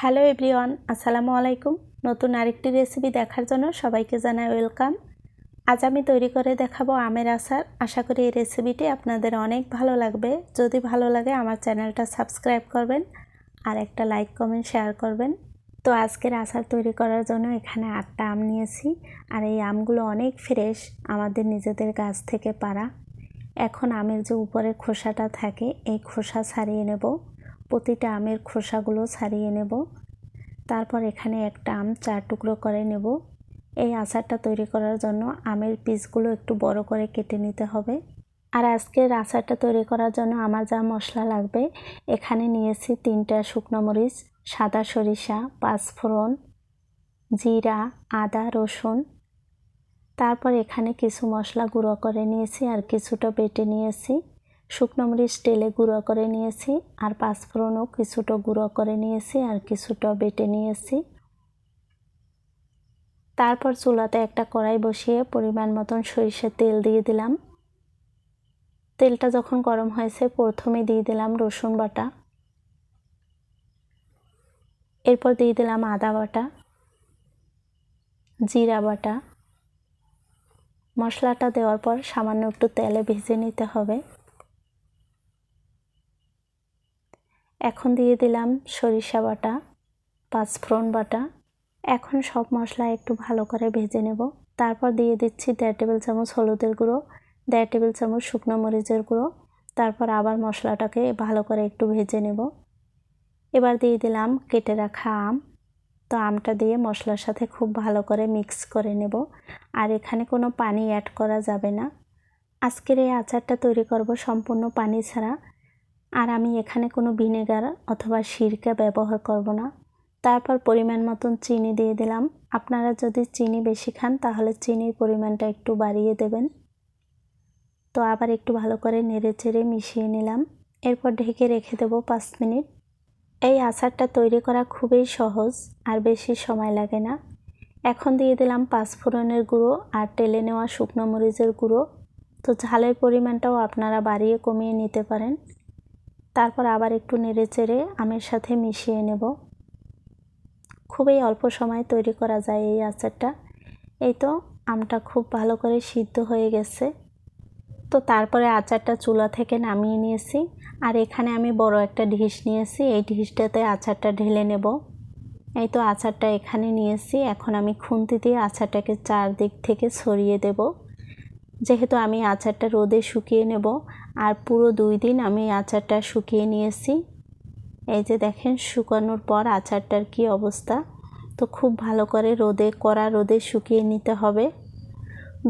Hello everyone, আসসালামু আলাইকুম। নতুন আরেকটি রেসিপি দেখার জন্য সবাইকে জানাই ওয়েলকাম। আজ আমি তৈরি করে দেখাবো আমের আচার। আশা করি এই রেসিপিটি আপনাদের অনেক ভালো লাগবে। যদি ভালো লাগে আমার চ্যানেলটা সাবস্ক্রাইব করবেন আর একটা লাইক কমেন্ট শেয়ার করবেন। তো আজকের আচার তৈরি করার জন্য এখানে 8টা আম নিয়েছি, আর এই আমগুলো অনেক ফ্রেশ, আমাদের নিজেদের গাছ থেকে পাড়া। এখন আমের যে উপরের খোসাটা থাকে এই খোসা ছাড়িয়ে নেব। প্রতিটা আমের খোসাগুলো ছাড়িয়ে নেব। তারপর এখানে একটা আম 4 টুকরো করে নেব। এই আচারটা তৈরি করার জন্য আমের পিসগুলো একটু বড় করে কেটে নিতে হবে। আর আজকের আচারটা তৈরি করার জন্য আমার যা মশলা লাগবে, এখানে নিয়েছি 3টা শুকনো মরিচ, সাদা সরিষা, পাঁচফোড়ন, জিরা, আদা, রসুন। তারপর এখানে কিছু মশলা গুঁড়ো করে নিয়েছি আর কিছুটা বেটে নিয়েছি। শুকনো মরিচ তেলে গুঁড়ো করে নিয়েছি আর পাঁচফোড়নও কিছুটা গুঁড়ো করে নিয়েছি আর কিছুটা বেটে নিয়েছি। তারপর চুলাতে একটা কড়াই বসিয়ে পরিমাণ মতন সরিষার তেল দিয়ে দিলাম। তেলটা যখন গরম হয়েছে প্রথমে দিয়ে দিলাম রসুন বাটা, এরপর দিয়ে দিলাম আদা বাটা, জিরা বাটা। মশলাটা দেওয়ার পর সামান্য একটু তেলে ভেজে নিতে হবে। এখন দিয়ে দিলাম সরিষা বাটা, পাঁচফোড়ন বাটা। এখন সব মশলা একটু ভালো করে ভেজে নেব। তারপর দিয়ে দিচ্ছি 1.5 টেবিল চামচ হলুদের গুঁড়ো, 1.5 টেবিল চামচ শুকনো মরিচের গুঁড়ো। তারপর আবার মশলাটাকে ভালো করে একটু ভেজে নেব। এবার দিয়ে দিলাম কেটে রাখা আম। তো আমটা দিয়ে মশলার সাথে খুব ভালো করে মিক্স করে নেব। আর এখানে কোনো পানি অ্যাড করা যাবে না। আজকের এই আচারটা তৈরি করব সম্পূর্ণ পানি ছাড়া। আর আমি এখানে কোনো ভিনেগার অথবা সিরকা ব্যবহার করব না। তারপর পরিমাণ মতন চিনি দিয়ে দিলাম। আপনারা যদি চিনি বেশি খান তাহলে চিনির পরিমাণটা একটু বাড়িয়ে দেবেন। তো আবার একটু ভালো করে নেড়েচেড়ে মিশিয়ে নিলাম। এরপর ঢেকে রেখে দেব 5 মিনিট। এই আচারটা তৈরি করা খুবই সহজ আর বেশি সময় লাগে না। এখন দিয়ে দিলাম পাঁচফোড়নের গুঁড়ো আর টেলে নেওয়া শুকনো মরিচের গুঁড়ো। তো ঝালের পরিমাণটাও আপনারা বাড়িয়ে কমিয়ে নিতে পারেন। তারপর আবার একটু নেড়েচেড়ে আমের সাথে মিশিয়ে নেব। খুবই অল্প সময় তৈরি করা যায় এই আচারটা। এই তো আমটা খুব ভালো করে সিদ্ধ হয়ে গেছে। তো তারপরে আচারটা চুলা থেকে নামিয়ে নিয়েছি। আর এখানে আমি বড় একটা ডিশ নিয়েছি, এই ডিশটাতে আচারটা ঢেলে নেব। এই তো আচারটা এখানে নিয়েছি। এখন আমি খুন্তি দিয়ে আচারটাকে চারদিক থেকে ছড়িয়ে দেব। যেহেতু আমি আচারটা রোদে শুকিয়ে নেব, আর পুরো 2 দিন আমি আচারটা শুকিয়ে নিয়েছি। এই যে দেখেন শুকানোর পর আচারটার কি অবস্থা। তো খুব ভালো করে কড়া রোদে শুকিয়ে নিতে হবে।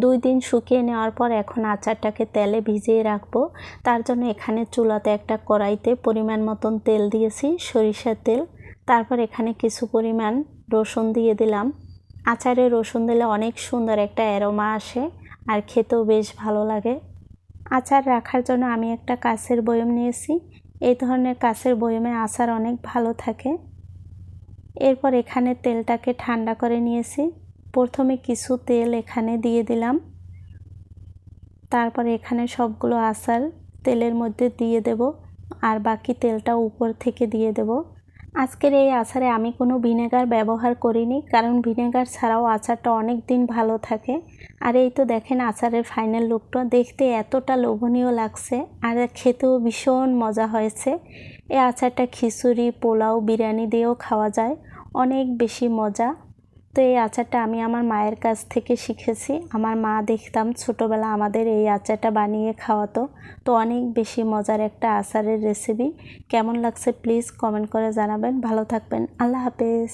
2 দিন শুকিয়ে নেওয়ার পর এখন আচারটাকে তেলে ভিজিয়ে রাখবো। তার জন্য এখানে চুলাতে একটা কড়াইতে পরিমাণ মতন তেল দিয়েছি, সরিষার তেল। তারপর এখানে কিছু পরিমাণ রসুন দিয়ে দিলাম। আচারে রসুন দিলে অনেক সুন্দর একটা অ্যারোমা আসে আর খেতেও বেশ ভালো লাগে। আচার রাখার জন্য আমি একটা কাঁচের বয়ম নিয়েছি। এই ধরনের কাঁচের বয়মে আচার অনেক ভালো থাকে। এরপর এখানে তেলটাকে ঠান্ডা করে নিয়েছি। প্রথমে কিছু তেল এখানে দিয়ে দিলাম। তারপর এখানে সবগুলো আচার তেলের মধ্যে দিয়ে দেব আর বাকি তেলটা উপর থেকে দিয়ে দেব। আজকের এই আচারে আমি কোনো ভিনেগার ব্যবহার করিনি, কারণ ভিনেগার ছাড়াও আচারটা অনেক দিন ভালো থাকে। আর এই তো দেখেন আচারের ফাইনাল লুকটা দেখতে এতটা লোভনীয় লাগছে আর খেতেও ভীষণ মজা হয়েছে। এই আচারটা খিচুড়ি, পোলাও, বিরিয়ানি দিয়েও খাওয়া যায়, অনেক বেশি মজা। তো এই আচারটা আমি আমার মায়ের কাছ থেকে শিখেছি। আমার মা দেখতাম ছোটোবেলা আমাদের এই আচারটা বানিয়ে খাওয়াতো। তো অনেক বেশি মজার একটা আচারের রেসিপি। কেমন লাগছে প্লিজ কমেন্ট করে জানাবেন। ভালো থাকবেন। আল্লাহ হাফেজ।